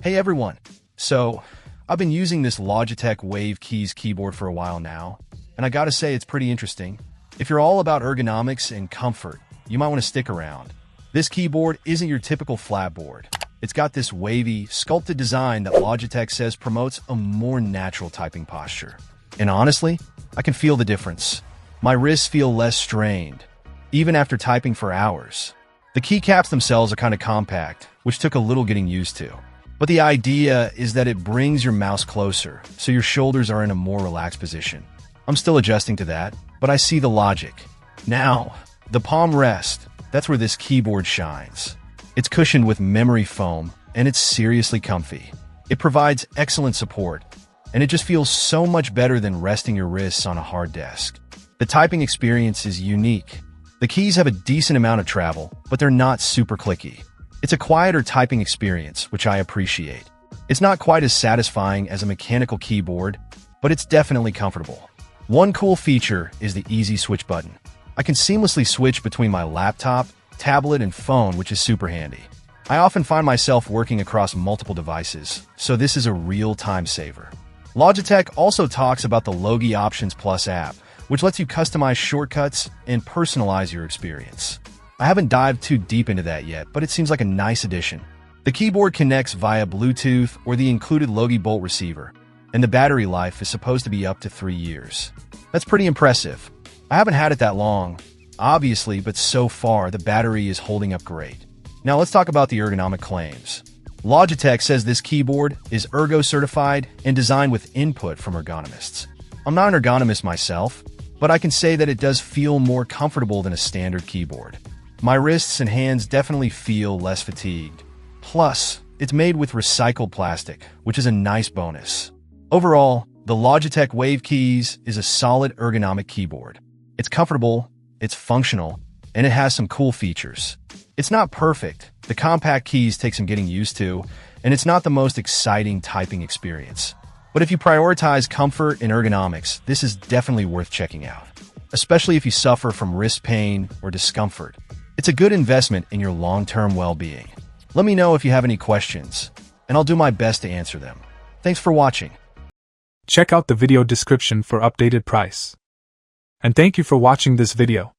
Hey everyone! So, I've been using this Logitech Wave Keys keyboard for a while now, and I gotta say it's pretty interesting. If you're all about ergonomics and comfort, you might want to stick around. This keyboard isn't your typical flat board. It's got this wavy, sculpted design that Logitech says promotes a more natural typing posture. And honestly, I can feel the difference. My wrists feel less strained, even after typing for hours. The keycaps themselves are kind of compact, which took a little getting used to. But the idea is that it brings your mouse closer, so your shoulders are in a more relaxed position. I'm still adjusting to that, but I see the logic. Now, the palm rest, that's where this keyboard shines. It's cushioned with memory foam, and it's seriously comfy. It provides excellent support, and it just feels so much better than resting your wrists on a hard desk. The typing experience is unique. The keys have a decent amount of travel, but they're not super clicky. It's a quieter typing experience, which I appreciate. It's not quite as satisfying as a mechanical keyboard, but it's definitely comfortable. One cool feature is the easy switch button. I can seamlessly switch between my laptop, tablet, and phone, which is super handy. I often find myself working across multiple devices, so this is a real time saver. Logitech also talks about the Logi Options Plus app, which lets you customize shortcuts and personalize your experience. I haven't dived too deep into that yet, but it seems like a nice addition. The keyboard connects via Bluetooth or the included Logi Bolt receiver, and the battery life is supposed to be up to 3 years. That's pretty impressive. I haven't had it that long, obviously, but so far the battery is holding up great. Now let's talk about the ergonomic claims. Logitech says this keyboard is ergo certified and designed with input from ergonomists. I'm not an ergonomist myself, but I can say that it does feel more comfortable than a standard keyboard. My wrists and hands definitely feel less fatigued. Plus, it's made with recycled plastic, which is a nice bonus. Overall, the Logitech Wave Keys is a solid ergonomic keyboard. It's comfortable, it's functional, and it has some cool features. It's not perfect. The compact keys take some getting used to, and it's not the most exciting typing experience. But if you prioritize comfort and ergonomics, this is definitely worth checking out, especially if you suffer from wrist pain or discomfort. It's a good investment in your long-term well-being. Let me know if you have any questions, and I'll do my best to answer them. Thanks for watching. Check out the video description for updated price. And thank you for watching this video.